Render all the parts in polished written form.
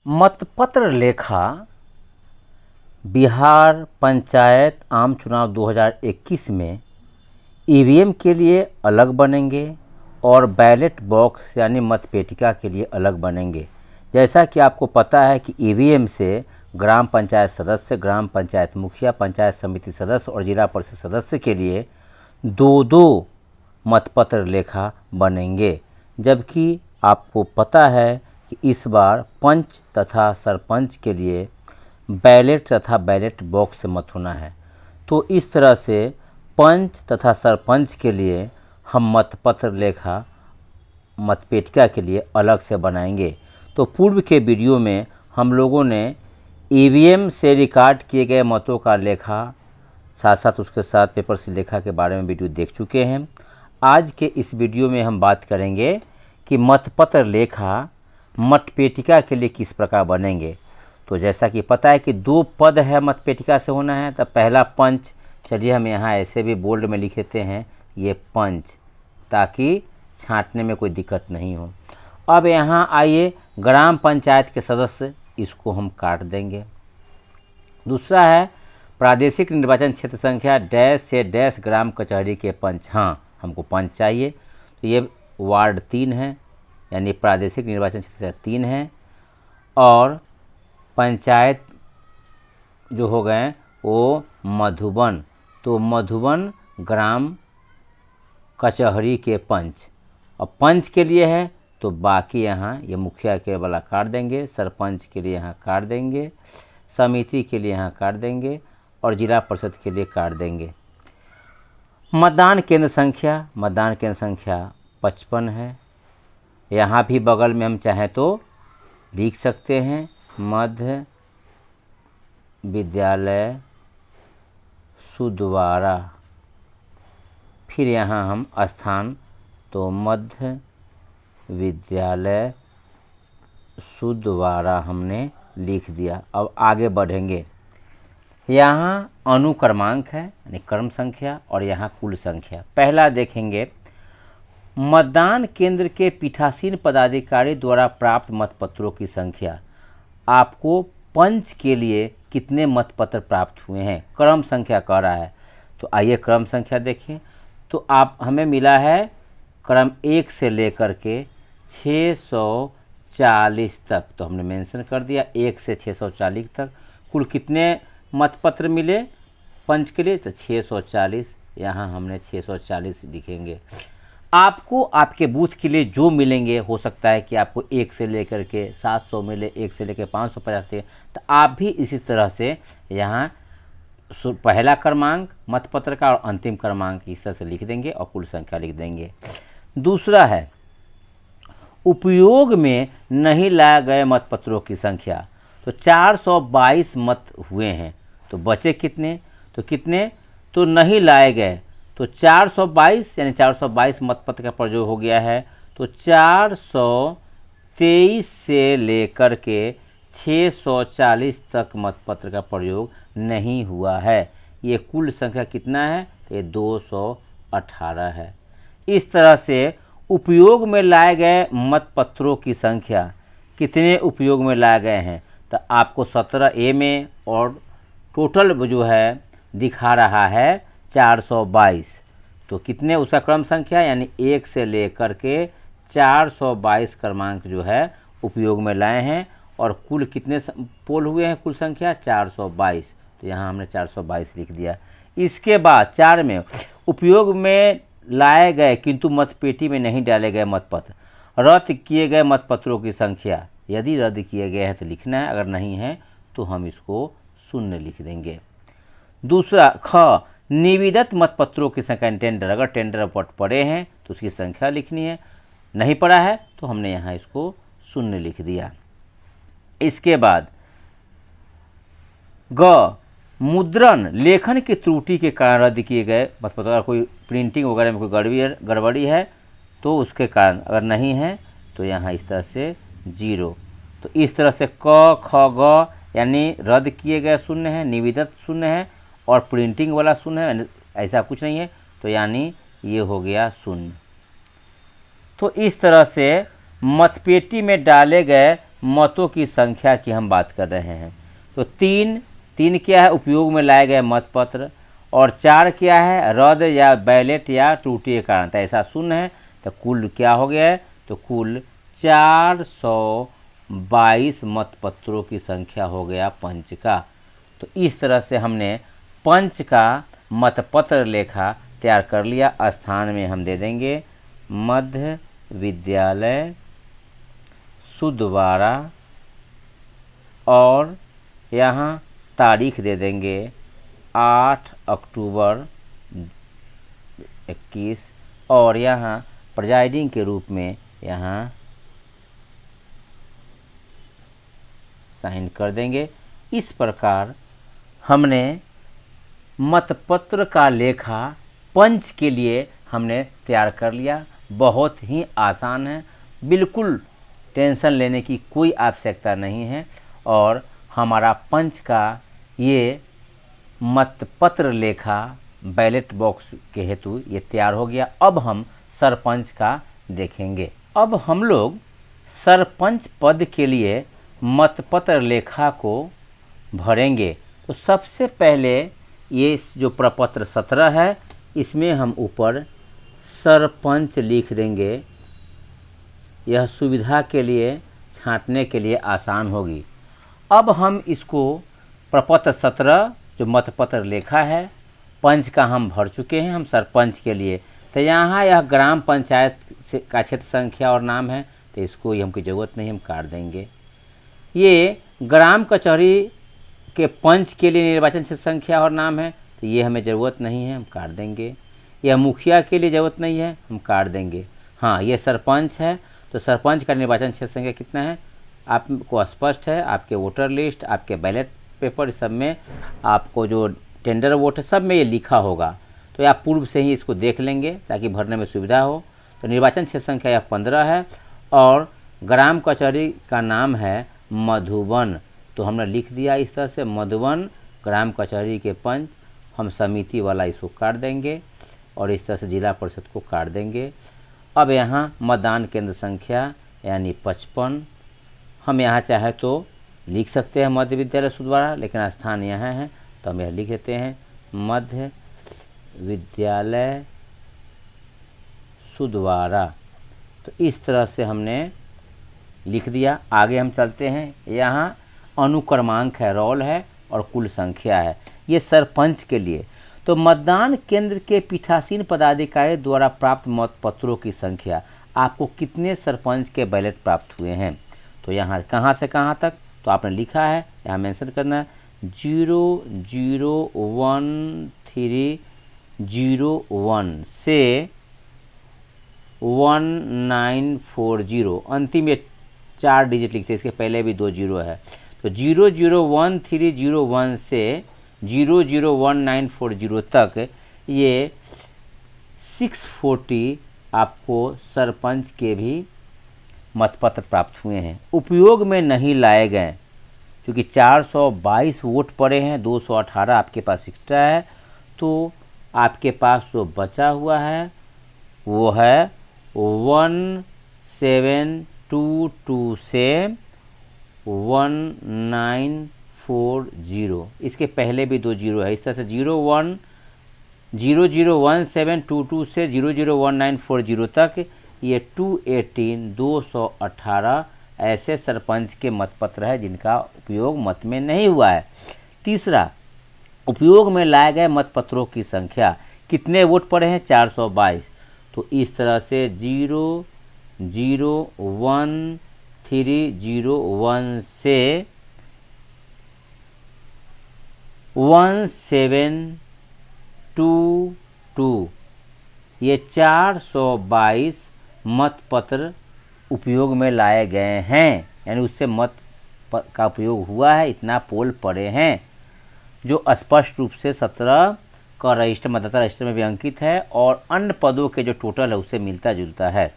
मतपत्र लेखा बिहार पंचायत आम चुनाव 2021 में ईवीएम के लिए अलग बनेंगे और बैलेट बॉक्स यानी मतपेटिका के लिए अलग बनेंगे। जैसा कि आपको पता है कि ईवीएम से ग्राम पंचायत सदस्य, ग्राम पंचायत मुखिया, पंचायत समिति सदस्य और जिला परिषद सदस्य के लिए दो मतपत्र लेखा बनेंगे, जबकि आपको पता है कि इस बार पंच तथा सरपंच के लिए बैलेट तथा बैलेट बॉक्स से मत होना है। तो इस तरह से पंच तथा सरपंच के लिए हम मतपत्र लेखा मतपेटिका के लिए अलग से बनाएंगे। तो पूर्व के वीडियो में हम लोगों ने ईवीएम से रिकॉर्ड किए गए मतों का लेखा, साथ साथ उसके साथ पेपर से लेखा के बारे में वीडियो देख चुके हैं। आज के इस वीडियो में हम बात करेंगे कि मतपत्र लेखा मतपेटिका के लिए किस प्रकार बनेंगे। तो जैसा कि पता है कि 2 पद है मतपेटिका से होना है। तो पहला पंच, चलिए हम यहाँ ऐसे भी बोल्ड में लिख देते हैं ये पंच, ताकि छांटने में कोई दिक्कत नहीं हो। अब यहाँ आइए ग्राम पंचायत के सदस्य, इसको हम काट देंगे। दूसरा है प्रादेशिक निर्वाचन क्षेत्र संख्या डैश से डैश ग्राम कचहरी के पंच। हाँ, हमको पंच चाहिए। तो ये वार्ड 3 है, यानी प्रादेशिक निर्वाचन क्षेत्र 3 है। और पंचायत जो हो गए वो मधुबन, तो मधुबन ग्राम कचहरी के पंच। और पंच के लिए है तो बाकी यहाँ ये मुखिया के वाला काट देंगे, सरपंच के लिए यहाँ काट देंगे, समिति के लिए यहाँ काट देंगे और जिला परिषद के लिए काट देंगे। मतदान केंद्र संख्या 55 है। यहाँ भी बगल में हम चाहें तो लिख सकते हैं मध्य विद्यालय सुद्वारा। फिर यहाँ हम स्थान तो मध्य विद्यालय सुद्वारा हमने लिख दिया। अब आगे बढ़ेंगे। यहाँ अनुक्रमांक है यानी क्रम संख्या और यहाँ कुल संख्या। पहला देखेंगे, मतदान केंद्र के पीठासीन पदाधिकारी द्वारा प्राप्त मतपत्रों की संख्या। आपको पंच के लिए कितने मतपत्र प्राप्त हुए हैं, क्रम संख्या कह रहा है। तो आइए क्रम संख्या देखें। तो आप हमें मिला है क्रम 1 से लेकर के 640 तक। तो हमने मेंशन कर दिया 1 से 640 तक। कुल कितने मतपत्र मिले पंच के लिए, तो 640। यहाँ हमने 640 लिखेंगे। आपको आपके बूथ के लिए जो मिलेंगे, हो सकता है कि आपको 1 से लेकर के 700 मिले, 1 से लेकर 550 मिले, तो आप भी इसी तरह से यहाँ पहला क्रमांक मतपत्र का और अंतिम क्रमांक इस तरह से लिख देंगे और कुल संख्या लिख देंगे। दूसरा है उपयोग में नहीं लाए गए मतपत्रों की संख्या। तो 422 मत हुए हैं, तो बचे कितने, तो नहीं लाए गए। तो 422 यानी 422 मतपत्र का प्रयोग हो गया है। तो 423 से लेकर के 640 तक मतपत्र का प्रयोग नहीं हुआ है। ये कुल संख्या कितना है, ये 218 है। इस तरह से उपयोग में लाए गए मतपत्रों की संख्या, कितने उपयोग में लाए गए हैं, तो आपको 17A में और टोटल जो है दिखा रहा है 422। तो कितने उसका क्रम संख्या यानी 1 से लेकर के 422 क्रमांक जो है उपयोग में लाए हैं। और कुल कितने पोल हुए हैं, कुल संख्या 422। तो यहाँ हमने 422 लिख दिया। इसके बाद 4 में उपयोग में लाए गए किंतु मतपेटी में नहीं डाले गए मतपत्र, रद्द किए गए मतपत्रों की संख्या। यदि रद्द किए गए हैं तो लिखना है, अगर नहीं है तो हम इसको 0 लिख देंगे। दूसरा ख, निविदत मतपत्रों की संख्या टेंडर, अगर टेंडर पट पड़े हैं तो उसकी संख्या लिखनी है, नहीं पड़ा है तो हमने यहाँ इसको 0 लिख दिया। इसके बाद ग, मुद्रण लेखन की त्रुटि के कारण रद्द किए गए मतपत्र। अगर कोई प्रिंटिंग वगैरह में कोई गड़बड़ी है तो उसके कारण, अगर नहीं है तो यहाँ इस तरह से 0। तो इस तरह से क ख ग यानी रद्द किए गए 0 है, निविदत 0 है और प्रिंटिंग वाला 0 है, ऐसा कुछ नहीं है। तो यानी ये हो गया 0। तो इस तरह से मतपेटी में डाले गए मतों की संख्या की हम बात कर रहे हैं। तो तीन तीन क्या है, उपयोग में लाए गए मतपत्र, और 4 क्या है, रद्द या बैलेट या त्रुटि के कारण। तो ऐसा शून्य है, तो कुल क्या हो गया है, तो कुल 422 मतपत्रों की संख्या हो गया पंच का। तो इस तरह से हमने पंच का मतपत्र लेखा तैयार कर लिया। स्थान में हम दे देंगे मध्य विद्यालय सुधवारा, और यहाँ तारीख दे देंगे 8 अक्टूबर 21, और यहाँ प्रिजाइडिंग के रूप में यहाँ साइन कर देंगे। इस प्रकार हमने मतपत्र का लेखा पंच के लिए हमने तैयार कर लिया। बहुत ही आसान है, बिल्कुल टेंशन लेने की कोई आवश्यकता नहीं है। और हमारा पंच का ये मतपत्र लेखा बैलेट बॉक्स के हेतु ये तैयार हो गया। अब हम सरपंच का देखेंगे। अब हम लोग सरपंच पद के लिए मतपत्र लेखा को भरेंगे। तो सबसे पहले ये जो प्रपत्र 17 है, इसमें हम ऊपर सरपंच लिख देंगे। यह सुविधा के लिए छांटने के लिए आसान होगी। अब हम इसको प्रपत्र 17 जो मतपत्र लेखा है पंच का हम भर चुके हैं हम सरपंच के लिए। तो यहाँ यह ग्राम पंचायत से का क्षेत्र संख्या और नाम है, तो इसको हमकी ज़रूरत नहीं, हम काट देंगे। ये ग्राम कचहरी के पंच के लिए निर्वाचन क्षेत्र संख्या और नाम है, तो ये हमें ज़रूरत नहीं है, हम काट देंगे। यह मुखिया के लिए ज़रूरत नहीं है, हम काट देंगे। हाँ, ये सरपंच है, तो सरपंच का निर्वाचन क्षेत्र संख्या कितना है आपको स्पष्ट है। आपके वोटर लिस्ट, आपके बैलेट पेपर, सब में आपको जो टेंडर वोट है सब में ये लिखा होगा। तो आप पूर्व से ही इसको देख लेंगे ताकि भरने में सुविधा हो। तो निर्वाचन क्षेत्र संख्या यह 15 है, और ग्राम कचहरी का नाम है मधुबन। तो हमने लिख दिया इस तरह से मधुबन ग्राम कचहरी के पंच। हम समिति वाला इसको काट देंगे, और इस तरह से जिला परिषद को काट देंगे। अब यहाँ मतदान केंद्र संख्या यानी 55, हम यहाँ चाहे तो लिख सकते हैं मध्य विद्यालय सुधवारा, लेकिन स्थान यहाँ है तो हम यह लिख देते हैं मध्य विद्यालय सुधवारा। तो इस तरह से हमने लिख दिया। आगे हम चलते हैं। यहाँ अनुक्रमांक है, रोल है, और कुल संख्या है। ये सरपंच के लिए। तो मतदान केंद्र के पीठासीन पदाधिकारी द्वारा प्राप्त मतपत्रों की संख्या, आपको कितने सरपंच के बैलेट प्राप्त हुए हैं। तो यहाँ कहाँ से कहाँ तक, तो आपने लिखा है, यहाँ मेंशन करना है 0013001 से 1940, अंतिम ये 4 डिजिट लिखते हैं, इसके पहले भी 2 जीरो है। तो 001301 से 001940 तक ये 640 आपको सरपंच के भी मतपत्र प्राप्त हुए हैं। उपयोग में नहीं लाए गए क्योंकि 422 वोट पड़े हैं, 218 आपके पास एक्स्ट्रा है। तो आपके पास जो बचा हुआ है वो है 1722 से 1940। इसके पहले भी 2 जीरो है। इस तरह से 001722 से 001940 तक ये 218 ऐसे सरपंच के मतपत्र है जिनका उपयोग मत में नहीं हुआ है। तीसरा, उपयोग में लाए गए मतपत्रों की संख्या, कितने वोट पड़े हैं 422। तो इस तरह से 001301 से 1722 ये 422 मतपत्र उपयोग में लाए गए हैं, यानी उससे मत का उपयोग हुआ है, इतना पोल पड़े हैं, जो स्पष्ट रूप से 17 का रजिस्टर मतदाता रजिस्टर में भी अंकित है और अन्य पदों के जो टोटल है उससे मिलता जुलता है।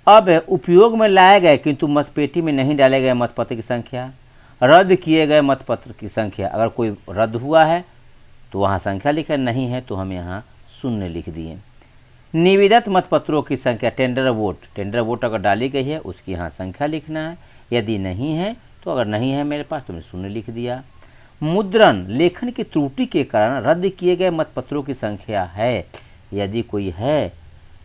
अब उपयोग में लाए गए किंतु मतपेटी में नहीं डाले गए मतपत्र की संख्या, रद्द किए गए मतपत्र की संख्या। अगर कोई रद्द हुआ है तो वहाँ संख्या लिखा नहीं है तो हम यहाँ शून्य लिख दिए। निविदत मतपत्रों की संख्या, टेंडर वोट अगर डाली गई है उसकी यहाँ संख्या लिखना है। यदि नहीं है तो अगर नहीं है मेरे पास तो मैं 0 लिख दिया। मुद्रण लेखन की त्रुटि के कारण रद्द किए गए मतपत्रों की संख्या है, यदि कोई है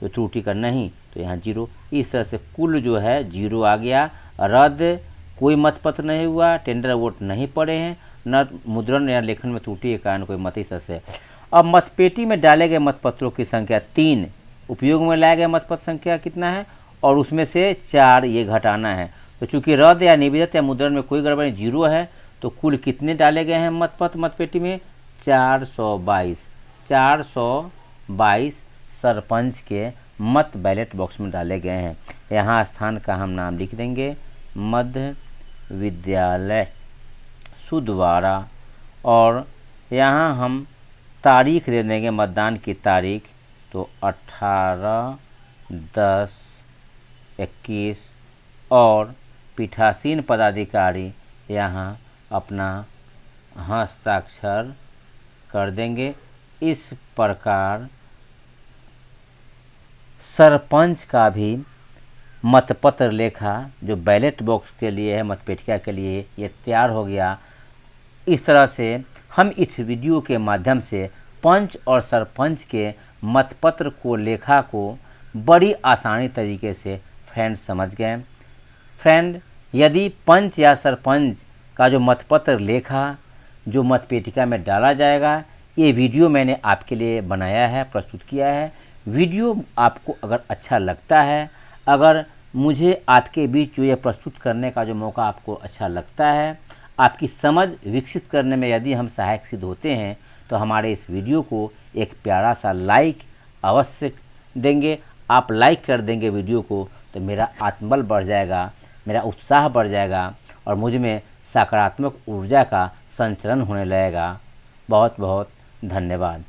तो त्रुटि का नहीं तो यहाँ 0। इस तरह से कुल जो है 0 आ गया। रद्द कोई मतपत्र नहीं हुआ, टेंडर वोट नहीं पड़े हैं, न मुद्रण या लेखन में त्रुटि के कारण कोई मत। इस तरह से अब मतपेटी में डाले गए मतपत्रों की संख्या 3, उपयोग में लाया गया मतपत्र संख्या कितना है और उसमें से 4 ये घटाना है। तो चूंकि रद्द या निविदत या मुद्रण में कोई गड़बड़ी 0 है तो कुल कितने डाले गए हैं मतपत्र मतपेटी में 422। 422 सरपंच के मत बैलेट बॉक्स में डाले गए हैं। यहाँ स्थान का हम नाम लिख देंगे मध्य विद्यालय सुधवारा और यहाँ हम तारीख दे देंगे मतदान की तारीख, तो 18/10/21 और पीठासीन पदाधिकारी यहाँ अपना हस्ताक्षर कर देंगे। इस प्रकार सरपंच का भी मतपत्र लेखा जो बैलेट बॉक्स के लिए है, मतपेटिका के लिए, ये तैयार हो गया। इस तरह से हम इस वीडियो के माध्यम से पंच और सरपंच के मतपत्र को लेखा को बड़ी आसानी तरीके से फ्रेंड समझ गए। फ्रेंड, यदि पंच या सरपंच का जो मतपत्र लेखा जो मतपेटिका में डाला जाएगा, ये वीडियो मैंने आपके लिए बनाया है, प्रस्तुत किया है। वीडियो आपको अगर अच्छा लगता है, अगर मुझे आपके बीच जो ये प्रस्तुत करने का जो मौका आपको अच्छा लगता है, आपकी समझ विकसित करने में यदि हम सहायक सिद्ध होते हैं तो हमारे इस वीडियो को एक प्यारा सा लाइक अवश्य देंगे। आप लाइक कर देंगे वीडियो को तो मेरा आत्मबल बढ़ जाएगा, मेरा उत्साह बढ़ जाएगा और मुझ में सकारात्मक ऊर्जा का संचरण होने लगेगा। बहुत बहुत धन्यवाद।